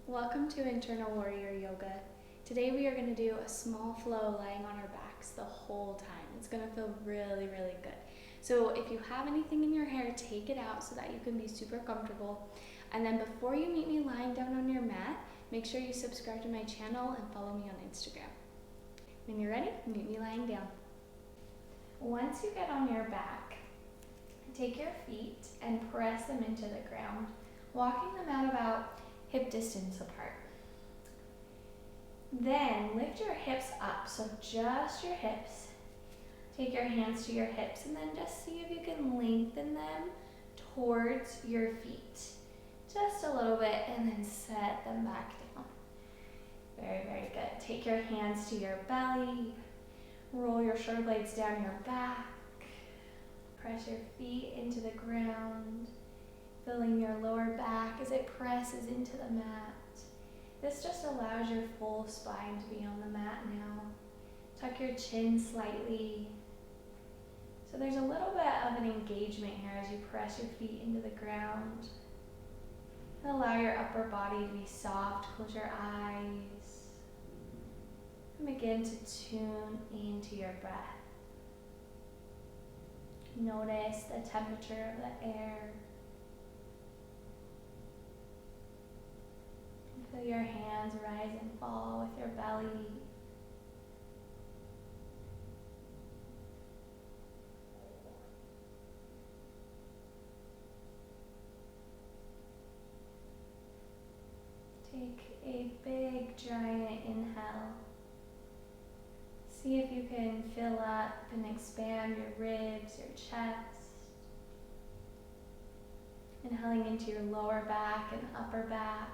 Welcome to Internal Warrior Yoga. Today we are going to do a small flow lying on our backs the whole time. It's going to feel really, really good. So if you have anything in your hair, take it out so that you can be super comfortable. And then before you meet me lying down on your mat, make sure you subscribe to my channel and follow me on Instagram. When you're ready, meet me lying down. Once you get on your back, take your feet and press them into the ground, walking them out about hip distance apart. Then lift your hips up, so just your hips. Take your hands to your hips and then just see if you can lengthen them towards your feet. Just a little bit and then set them back down. Very, very good. Take your hands to your belly. Roll your shoulder blades down your back. Press your feet into the ground. Filling your lower back as it presses into the mat. This just allows your full spine to be on the mat now. Tuck your chin slightly. So there's a little bit of an engagement here as you press your feet into the ground. And allow your upper body to be soft. Close your eyes. And begin to tune into your breath. Notice the temperature of the air. Feel your hands rise and fall with your belly. Take a big giant inhale. See if you can fill up and expand your ribs, your chest. Inhaling into your lower back and upper back.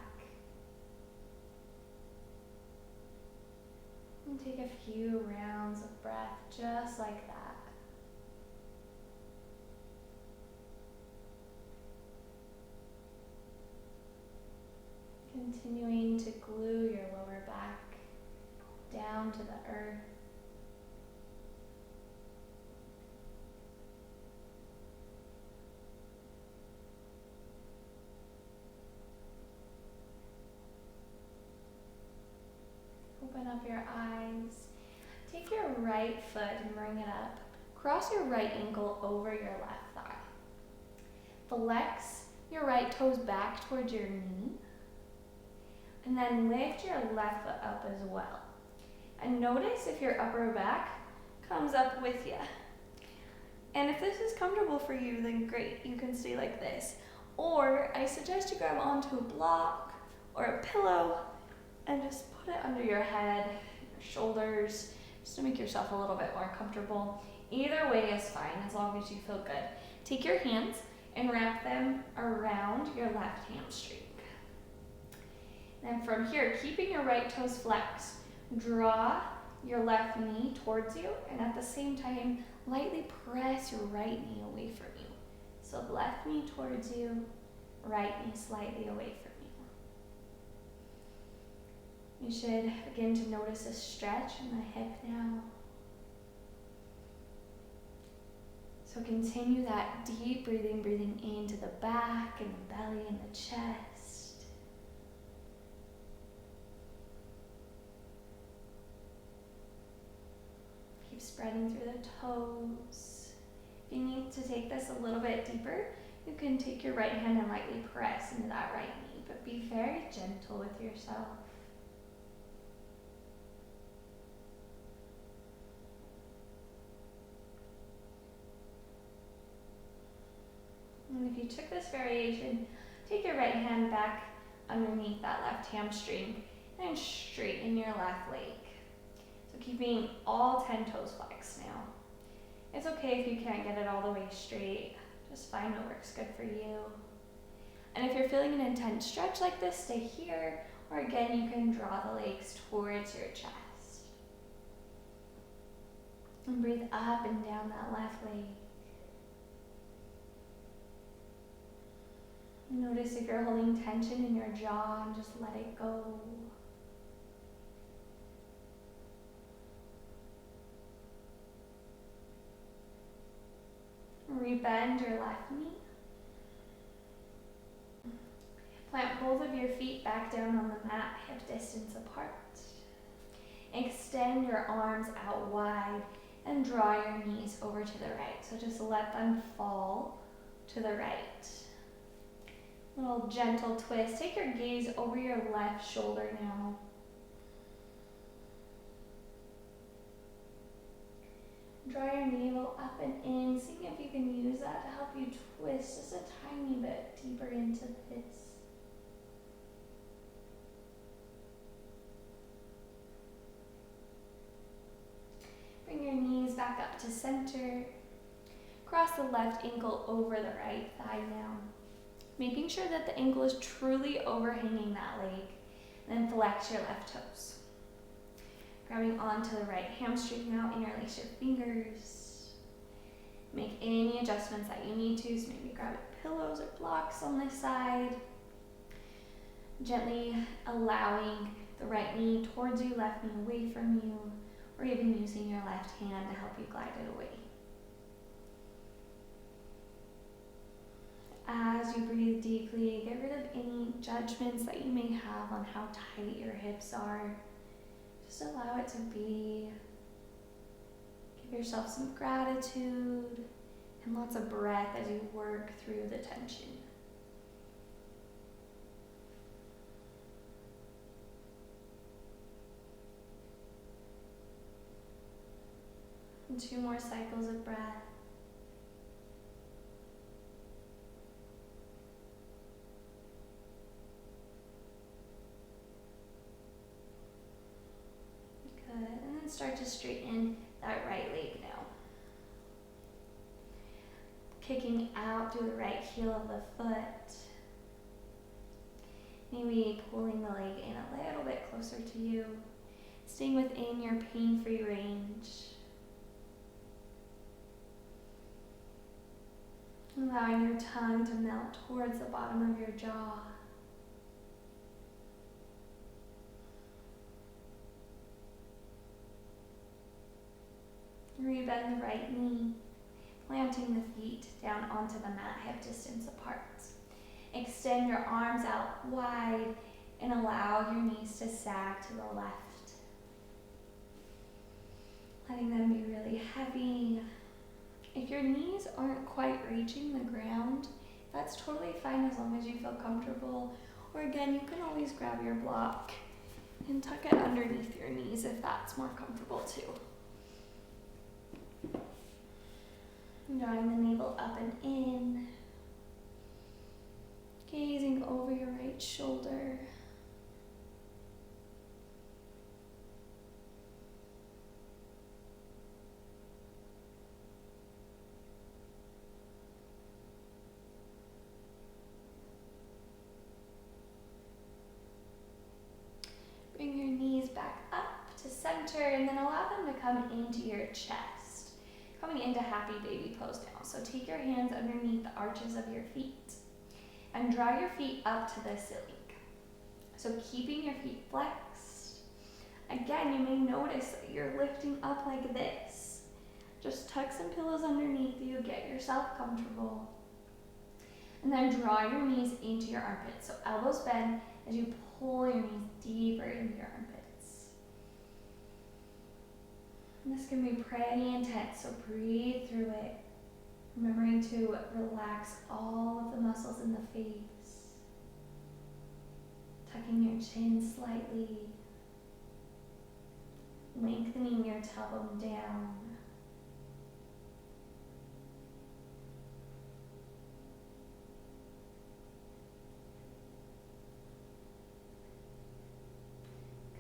And take a few rounds of breath just like that. Continuing to glue your lower back down to the earth. Open up your eyes. Take your right foot and bring it up. Cross your right ankle over your left thigh. Flex your right toes back towards your knee. And then lift your left foot up as well. And notice if your upper back comes up with you. And if this is comfortable for you, then great, you can stay like this. Or I suggest you grab onto a block or a pillow and just put it under your head, your shoulders, just to make yourself a little bit more comfortable. Either way is fine, as long as you feel good. Take your hands and wrap them around your left hamstring. Then from here, keeping your right toes flexed, draw your left knee towards you, and at the same time, lightly press your right knee away from you. So left knee towards you, right knee slightly away from you. You should begin to notice a stretch in the hip now. So continue that deep breathing into the back and the belly and the chest. Keep spreading through the toes. If you need to take this a little bit deeper, you can take your right hand and lightly press into that right knee, but be very gentle with yourself. And if you took this variation, take your right hand back underneath that left hamstring and straighten your left leg. So keeping all 10 toes flexed now. It's okay if you can't get it all the way straight. Just find what works good for you. And if you're feeling an intense stretch like this, stay here. Or again, you can draw the legs towards your chest. And breathe up and down that left leg. Notice if you're holding tension in your jaw and just let it go. Rebend your left knee. Plant both of your feet back down on the hip distance apart. Extend your arms out wide and draw your knees over to the right. So just let them fall to the right. Little gentle twist. Take your gaze over your left shoulder now. Draw your navel up and in, seeing if you can use that to help you twist just a tiny bit deeper into this. Bring your knees back up to center. Cross the left ankle over the right thigh now. Making sure that the ankle is truly overhanging that leg. Then flex your left toes. Grabbing onto the right hamstring now, interlace your fingers. Make any adjustments that you need to, so maybe grab pillows or blocks on this side. Gently allowing the right knee towards you, left knee away from you, or even using your left hand to help you glide it away. As you breathe deeply, get rid of any judgments that you may have on how tight your hips are. Just allow it to be. Give yourself some gratitude and lots of breath as you work through the tension. And 2 more cycles of breath. Good, and then start to straighten that right leg now. Kicking out through the right heel of the foot. Maybe pulling the leg in a little bit closer to you. Staying within your pain-free range. Allowing your tongue to melt towards the bottom of your jaw. Rebend the right knee, planting the feet down onto the mat, hip distance apart. Extend your arms out wide and allow your knees to sag to the left. Letting them be really heavy. If your knees aren't quite reaching the ground, that's totally fine as long as you feel comfortable. Or again, you can always grab your block and tuck it underneath your knees if that's more comfortable too. Drawing the navel up and in. Gazing over your right shoulder. Bring your knees back up to center and then allow them to come into your chest. Coming into happy baby pose now. So take your hands underneath the arches of your feet and draw your feet up to the ceiling. So keeping your feet flexed. Again, you may notice that you're lifting up like this. Just tuck some pillows underneath you, get yourself comfortable. And then draw your knees into your armpits. So elbows bend as you pull your knees deeper into your armpits. And this can be pretty intense, so breathe through it. Remembering to relax all of the muscles in the face. Tucking your chin slightly. Lengthening your tailbone down.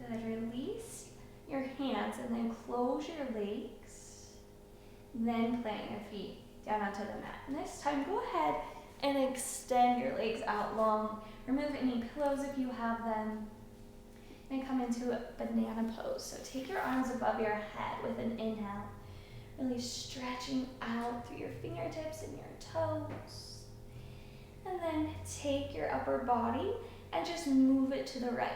Good, release your hands and then close your legs. Then plant your feet down onto the mat. And this time, go ahead and extend your legs out long. Remove any pillows if you have them. And come into a banana pose. So take your arms above your head with an inhale. Really stretching out through your fingertips and your toes. And then take your upper body and just move it to the right.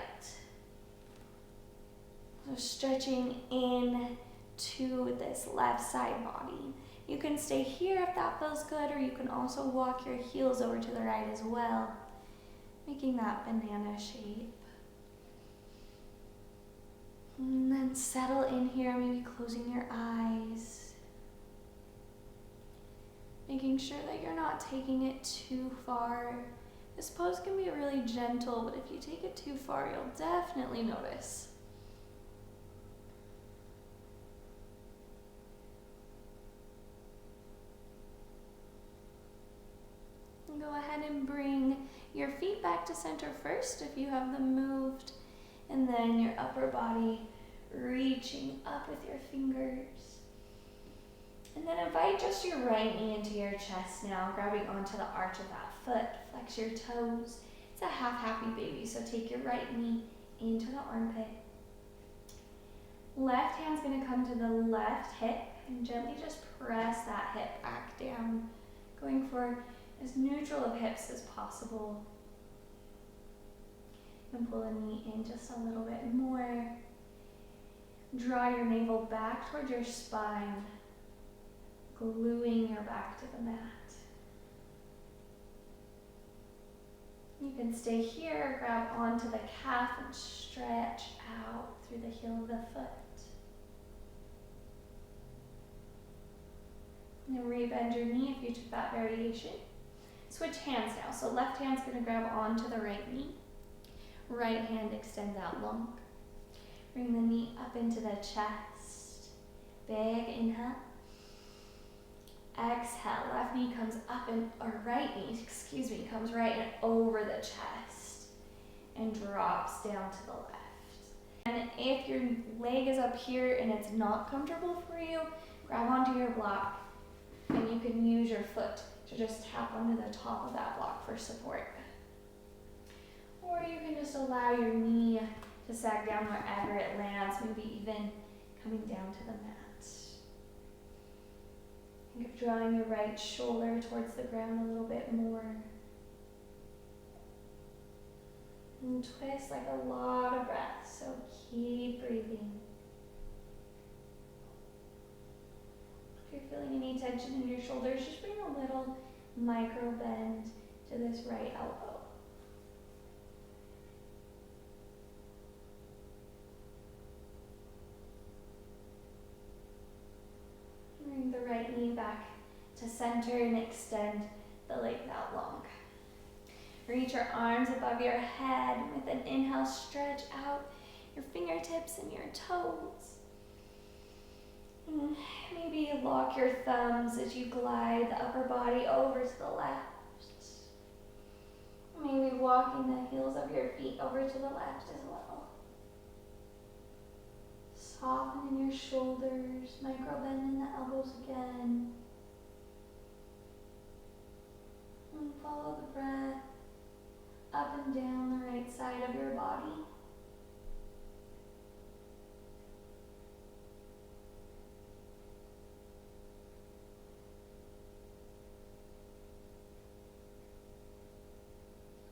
So stretching in to this left side body. You can stay here if that feels good, or you can also walk your heels over to the right as well, making that banana shape. And settle in here, maybe closing your eyes. Making sure that you're not taking it too far. This pose can be really gentle, but if you take it too far, you'll definitely notice. And go ahead and bring your feet back to center first if you have them moved, and then your upper body reaching up with your fingers. And then invite just your right knee into your chest now, grabbing onto the arch of that foot. Flex your toes. It's a half happy baby, so take your right knee into the armpit. Left hand's gonna come to the left hip and gently just press that hip back down, going for as neutral of hips as possible. And pull the knee in just a little bit more. Draw your navel back towards your spine, gluing your back to the mat. You can stay here, grab onto the calf and stretch out through the heel of the foot. And then rebend your knee if you took that variation. Switch hands now. So left hand's gonna grab onto the right knee. Right hand extends out long. Bring the knee up into the chest. Big inhale. Exhale, left knee comes up and, or right knee, excuse me, comes right and over the chest and drops down to the left. And if your leg is up here and it's not comfortable for you, grab onto your block and you can use your foot to just tap onto the top of that block for support. Or you can just allow your knee to sag down wherever it lands, maybe even coming down to the mat. Think of drawing your right shoulder towards the ground a little bit more. And twist like a lot of breath, so keep breathing. If you're feeling any tension in your shoulders, just bring a little micro bend to this right elbow. Bring the right knee back to center and extend the legs out long. Reach your arms above your head. With an inhale, stretch out your fingertips and your toes. And maybe lock your thumbs as you glide the upper body over to the left. Maybe walking the heels of your feet over to the left as well. Soften in your shoulders, micro bend in the elbows again. And follow the breath up and down the right side of your body.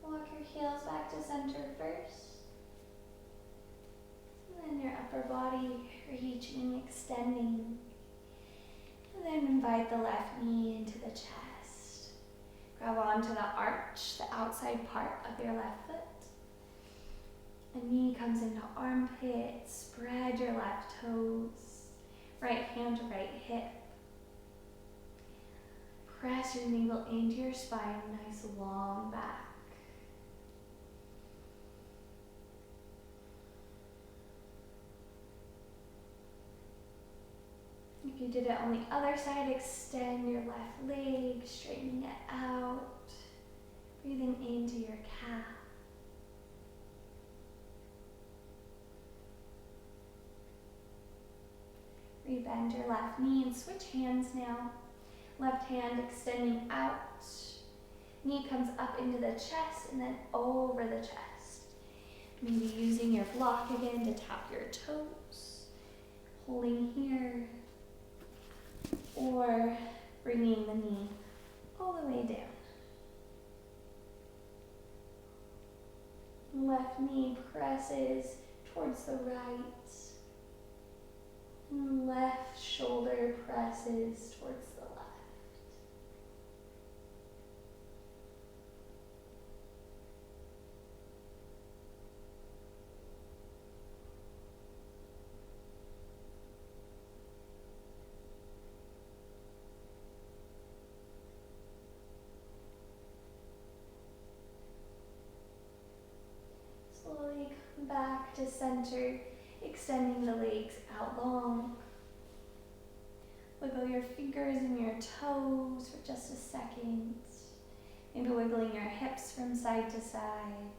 Walk your heels back to center first. And then your upper body reaching, extending. And then invite the left knee into the chest. Grab onto the arch, the outside part of your left foot. The knee comes into armpit. Spread your left toes. Right hand to right hip. Press your navel into your spine, nice long back. If you did it on the other side, extend your left leg, straightening it out. Breathing into your calf. Rebend your left knee and switch hands now. Left hand extending out. Knee comes up into the chest and then over the chest. Maybe using your block again to tap your toes. Holding here. Or bringing the knee all the way down. Left knee presses towards the right. And left shoulder presses towards the left. Back to center, extending the legs out long. Wiggle your fingers and your toes for just a second. Maybe wiggling your hips from side to side.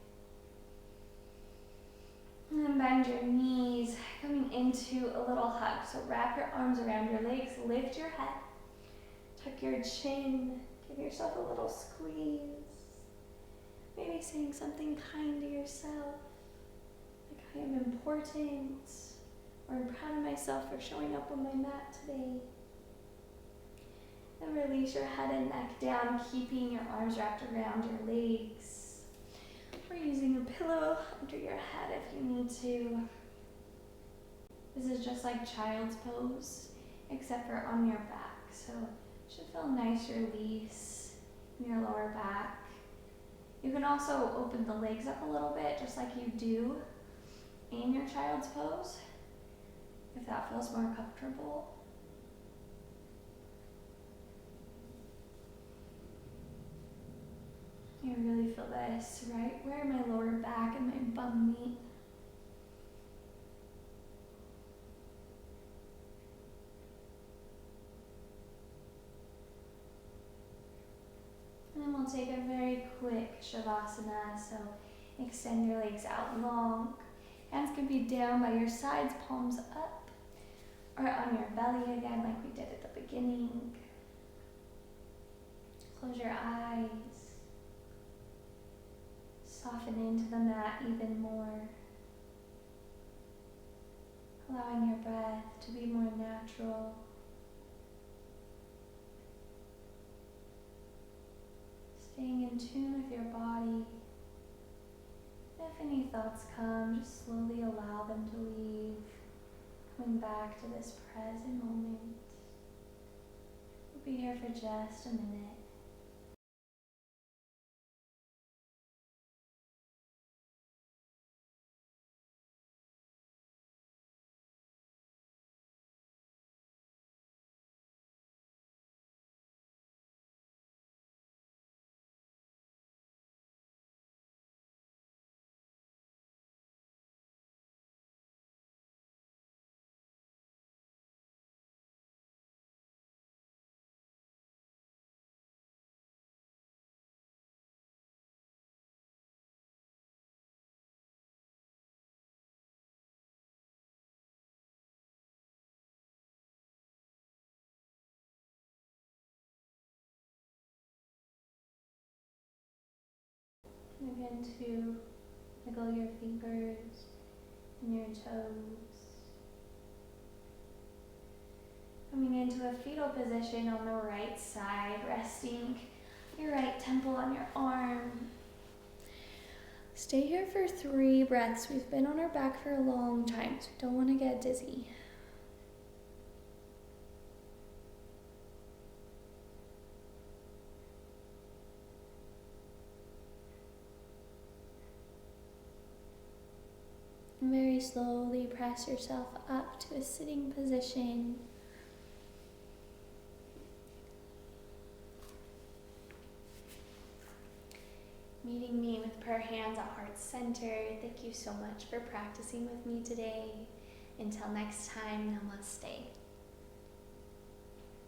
And then bend your knees, coming into a little hug. So wrap your arms around your legs, lift your head, tuck your chin, give yourself a little squeeze. Maybe saying something kind to yourself, like I am important, or I'm proud of myself for showing up on my mat today. And release your head and neck down, keeping your arms wrapped around your legs. Or using a pillow under your head if you need to. This is just like child's pose, except for on your back. So it should feel nice, release in your lower back. You can also open the legs up a little bit, just like you do in your child's pose, if that feels more comfortable. You really feel this right where my lower back and my bum meet. And then we'll take a very quick Shavasana, so extend your legs out long. Hands can be down by your sides, palms up, or on your belly again like we did at the beginning. Close your eyes. Soften into the mat even more. Allowing your breath to be more natural. Staying in tune with your body. If any thoughts come, just slowly allow them to leave. Coming back to this present moment. We'll be here for just a minute. And again to wiggle your fingers and your toes. Coming into a fetal position on the right side, resting your right temple on your arm. Stay here for 3 breaths. We've been on our back for a long time, so don't want to get dizzy. And very slowly press yourself up to a sitting position. Meeting me with prayer hands at heart center. Thank you so much for practicing with me today. Until next time, namaste.